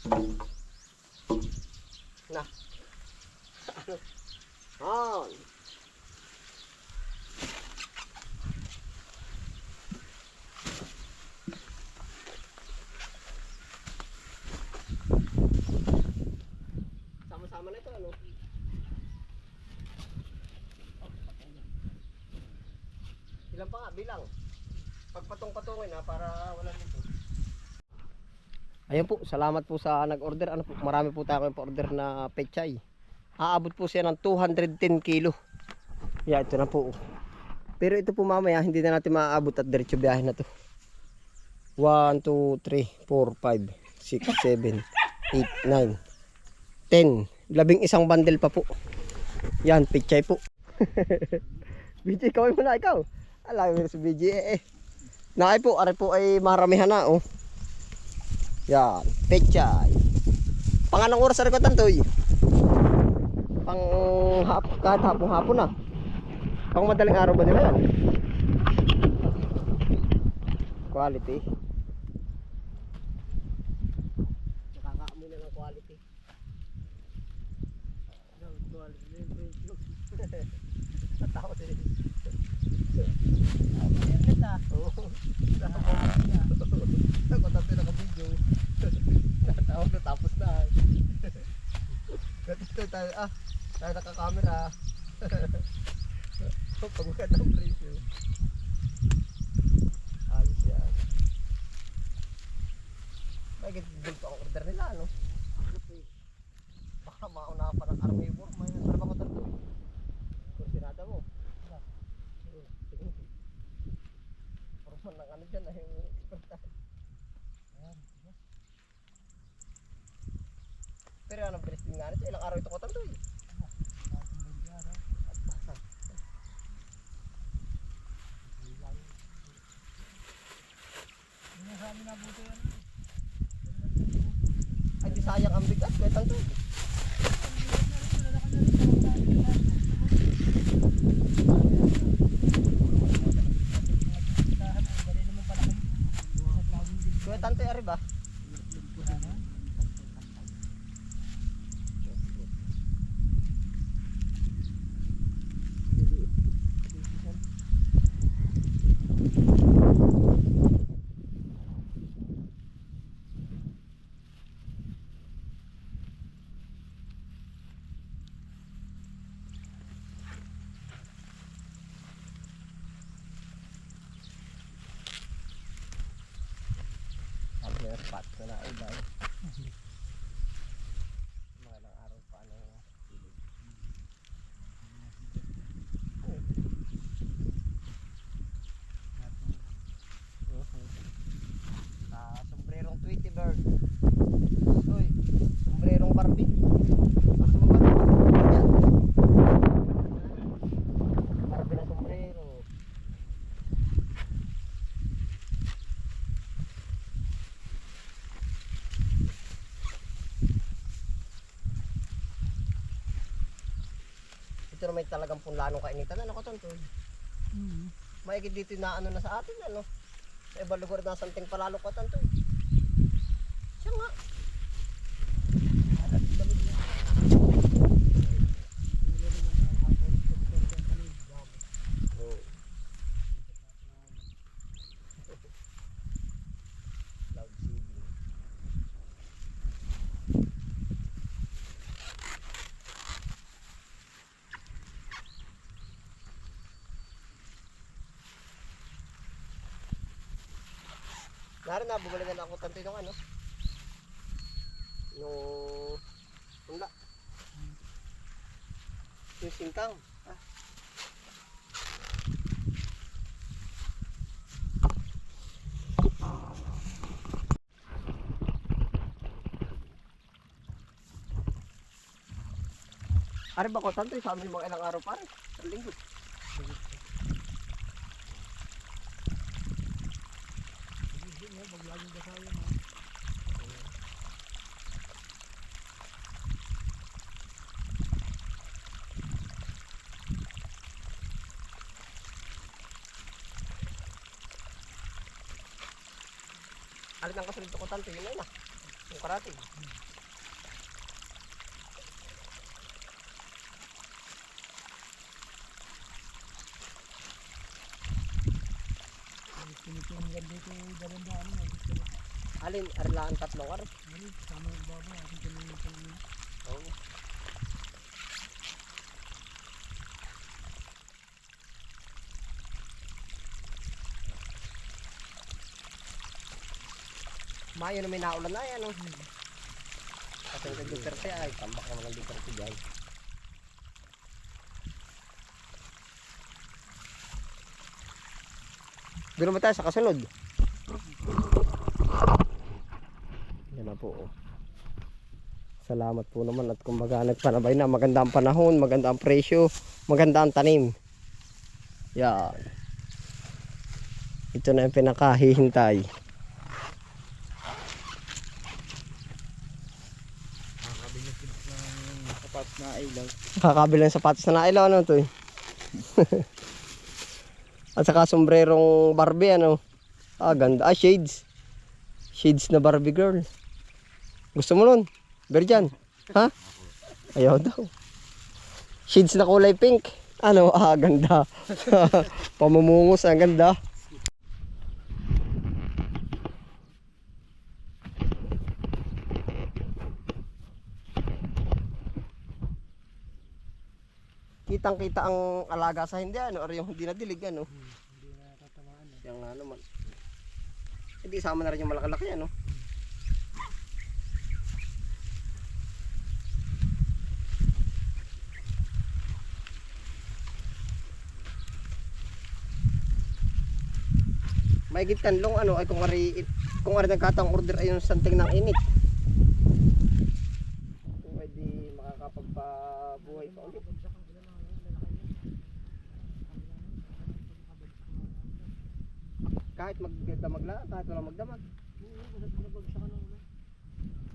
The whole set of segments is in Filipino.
Na. On. Sama-sama na ito, ano? Ilan pa nga, bilang. Pagpatong-patungin ha, para wala dito. Ayun po, salamat po sa nag-order. Ano po, marami po tayo pa-order na pechay. Aabot po siya ng 210 kilo. Yeah, ito na po. Pero ito po mamaya, hindi na natin maaabot at diretso biyahe na to. 1, 2, 3, 4, 5, 6, 7, 8, 9, 10. 11 bundle pa po. Yan, pechay po. BJ, kawin mo na ikaw. Alam mo sa BJ eh. Nakay po, are po ay maramihan na oh. Yan, pechay. Panganang oras sa rikotan to eh. Kahit hapon na. Pang madaling araw ba nila yan? Quality. Nakakaamoy na ng quality. Natawa din. Ako tapos naka-video. Natawa na tapos na. Ganito tayo tayo naka-camera. Pagbukat ang presyo. Ayos yan. May gandun pa ang order nila, ano? Baka mauna pa ng carnivore. May nasarap ako tanto. Kursinada mo. Sige. Parang ng ano dyan na yung experta. Pero anong bilis din nga nito? Ilang araw ito ko tanto eh. Ay di sayang ang bigat, kaya tanto. Kaya tanto ari ba? Spot ko na iba. Mga ilang araw pa ano pilig. Sombrerong Tweety Bird. Uy, sombrerong Barbie. Barbie na sombrero. Ito na may talagang punlanong kainitan. Ano ko ito? Maigid dito na ano na sa atin. Ano? Sa ibang lugar na santing palalo ko ito. Siya nga. Narin na, bumalikan ako tanto yung ano. Yung punla. Yung singkang. Ari ba ko tanto, sabi mo ilang araw pa rin. Sa linggo. Alit ang kasunod ko tanto, yun na. Yung karating. Pinitinggan dito yung dalawang ano. Alin, arlaan tatlong ar. Sama yung baba. Ating pinilitin. Oo. Mayo na may naulan na yan. Kasi yung Duterte ay tambak naman ng Duterte dyan. Doon naman tayo sa kasunod. Yan na po. Salamat po naman at kumbaga nagpanabay na. Maganda ang panahon, maganda ang presyo, maganda ang tanim. Yan. Ito na yung pinakahihintay. Sapatos na ilaw. Kakabili ng sapatos na nailaw, ano to eh. At saka sombrerong Barbie, ano. Ah, ganda. Ah, shades. Shades na Barbie girl. Gusto mo nun? Berjan? Ha? Ayaw daw. Shades na kulay pink. Ano? Ah, ganda. Pamumungos, ang ganda. Kitang-kita ang alaga sa hindi, ano, or yung hindi nadilig, ano. Hindi na tatamaan. Yan nga naman. Hindi isama na rin yung malaki-laki, ano. Mahigit kanlong, ano, ay kung ari nagkataong order ay yung santing ng init. Kung ay di makakapagpabuhay pa ulit. Kahit magdamag lang, kahit walang magdamag.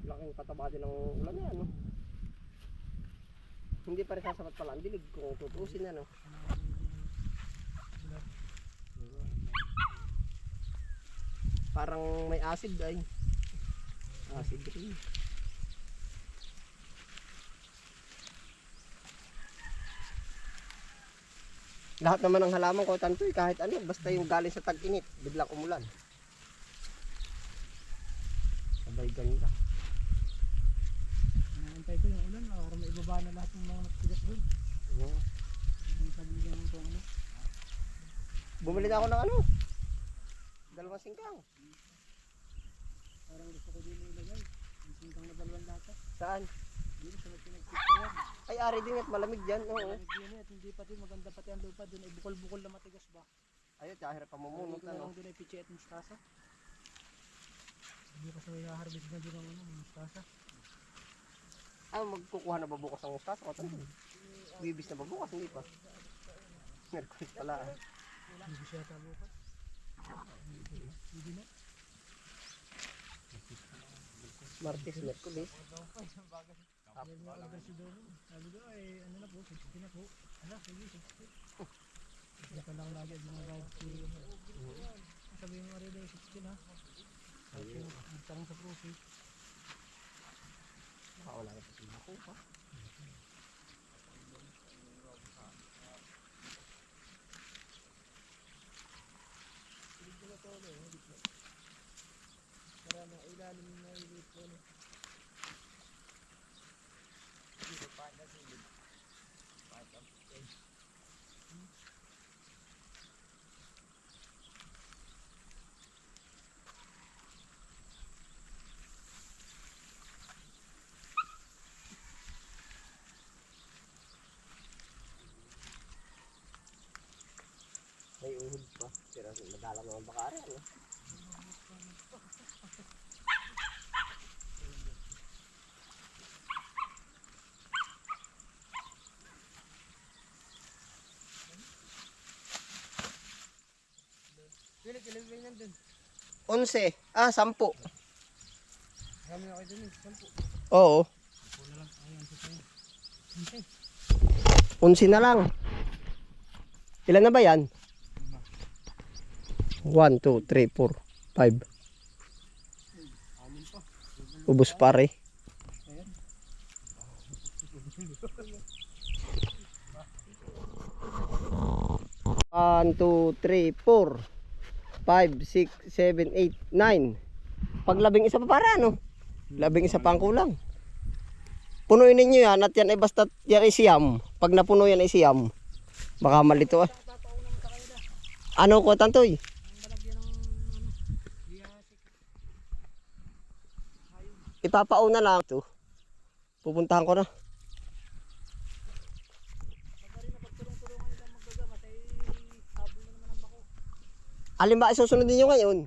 Laking pataba din ng ulan yan, no? Hindi pa rin sasapat pala ang dilig kung tutusin, ano? Parang may acid ay. Acid rin. Lahat naman ng halaman ko tantoy kahit ano, basta yung galing sa tag-init, biglang umulan. Sabay ganda. Naantay ko yung ulan para maibaba na lahat ng mga matigas doon. Oo. Yung sabihin ko ano. Bumili na ako ng ano? Dalawang singkang. Parang gusto ko din ilagay. Yung singkang na dalawang lata. Saan? Dito sa pinagpiptayan. Ay, ari din at malamig dyan. Oo. Malamig at hindi pati maganda pati ang lupa doon ay bukol-bukol na matigas ba. Ayun, kahit pa mamunot Hindi ko na, no? lang doon ay pichi at mustasa. Hindi ko sa i-harvest na din ang ano, mustasa. Ah, magkukuha na ba bukas ang ustas? O, tanong. Bibis na ba bukas? Hindi pa. Merkulis pala. Hindi siya tabukas. Hindi na. Martes, Merkulis. Sabi mo order si Dono. Sabi ko ay ano na po, 60 na po. Ala, sige, 60. Hindi ka lang lagi ang mga bawat kilo mo. Sabi mo rin ay 60 na. Ayun. Nagtarang sa profit. Wala na pa sila ko pa. Maraming ilalim na ilit po. May uhod pa. Pero madalang naman baka rin, ano? Ilan ba yan dun? 11. Ah, 10. Marami ako dun eh, 10. Oo. Ako na lang, ayun sa tayo. 11 na lang. Ilan na ba yan? 1, 2, 3, 4, 5. Ubus pare. 1, 2, 3, 4, 5, 6, 7, 8, 9. Pag 11 pa para ano? 11 pa ang kulang. Punuin ninyo yan at yan ay basta yan ay siyam. Pag napuno yan ay siyam. Baka malito ah. Ano ko tantoy? Ipapauna lang to. Pupuntahan ko na. Alin ba isusunod niyo ngayon?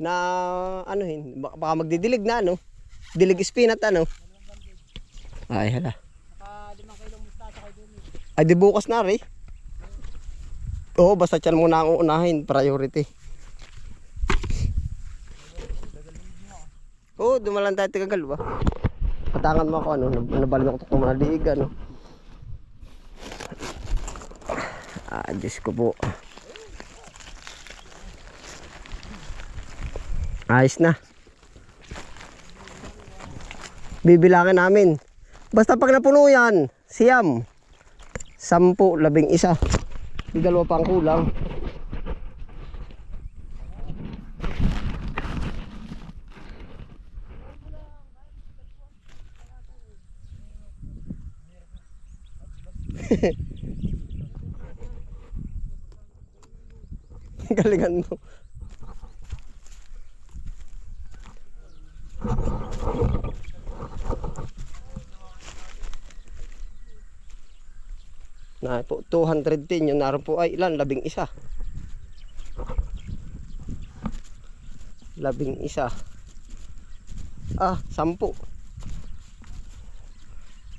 Na anuhin, baka magdidilig na ano? Dilig spinat ano? Ay hala. Naka 5 kilong mustasa kay Dumi. Ay di bukas na rin. Oo, basta yan muna ang unahin, priority. Oo, dumalan tayo tigagal ba? Patangan mo ako ano, nabalin ako itong mga liig ano. Diyos ko po. Ayos na. Bibilangin namin. Basta pag napuno yan, siyam. 10, 11. May 2 pang kulang. Galingan mo. Na po 210 yung naroon po ay ilan? 11. 11. 10.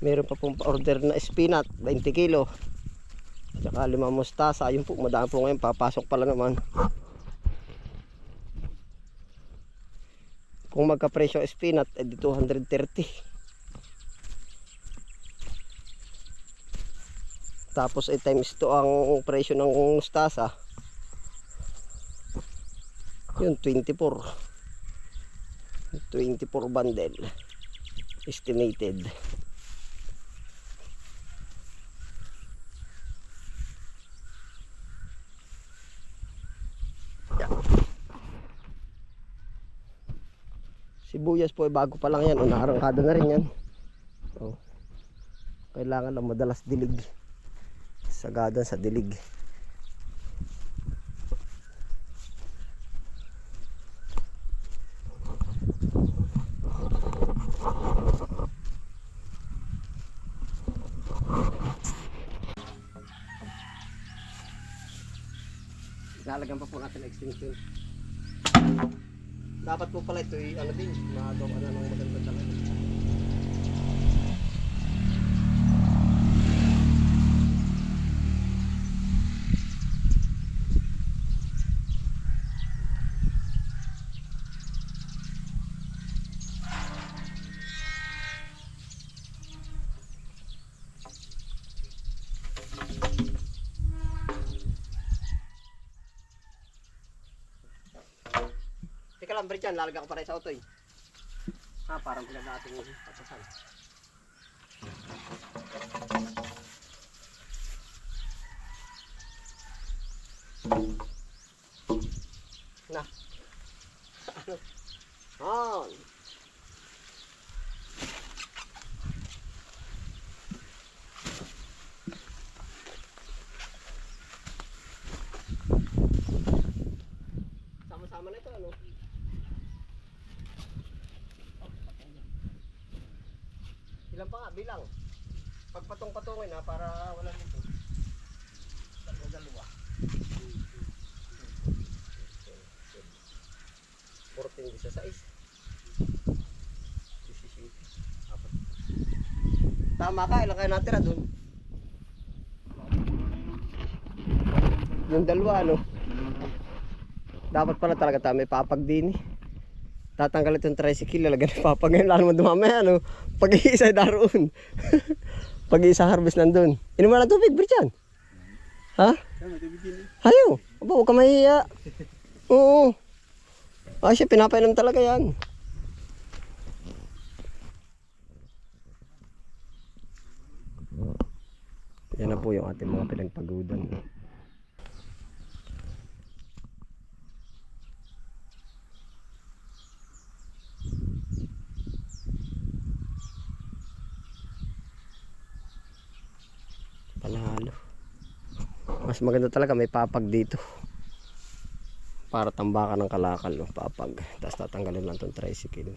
Meron pa pong order na spinat 20 kilo. Tsaka 5 mustasa. Ayun po, madami po ngayon. Papasok pala naman. Kung magka-presyo spinat, edi 230. Tapos ay times 2 ang presyo ng mustasa. Yun, 24. 24 bundle. Estimated. Sibuyas po ay bago pa lang yan. Unaarangkada na rin yan. Oh. Kailangan lang madalas dilig. Sagada sa dilig. Lalagyan pa po natin ang extension. Dapat po pala ito ano din, magawa na ng maganda talaga. Teka lang, Bridjan, lalagyan ko pa rin sa auto eh. Parang pinag-ating pasasan. Na. On. Sama-sama na ito ano. Ilan pa nga, bilang. Pagpatong-patungin ha, para wala nito. Dalawa. 14, 16. 17. Tama ka, ilang kayo natira dun? Yung dalawa ano. Dapat pala talaga tayo may papag din eh. Tatanggal itong tricycle, lalagyan ng papag ngayon, lalo mo dumamay ano. Pag-iisa daroon. Pag-iisa harvest nandun. Inom mo na tubig, Bridjan. Ha? Hayo. Aba, huwag ka mahiya. Oo. Ah, siya pinapainom talaga yan. Yan na po yung ating mga pinagpagudan. Panalo. Mas maganda talaga may papag dito. Para tambakan ng kalakal, no? Papag. Tapos tatanggalin lang itong tricycle.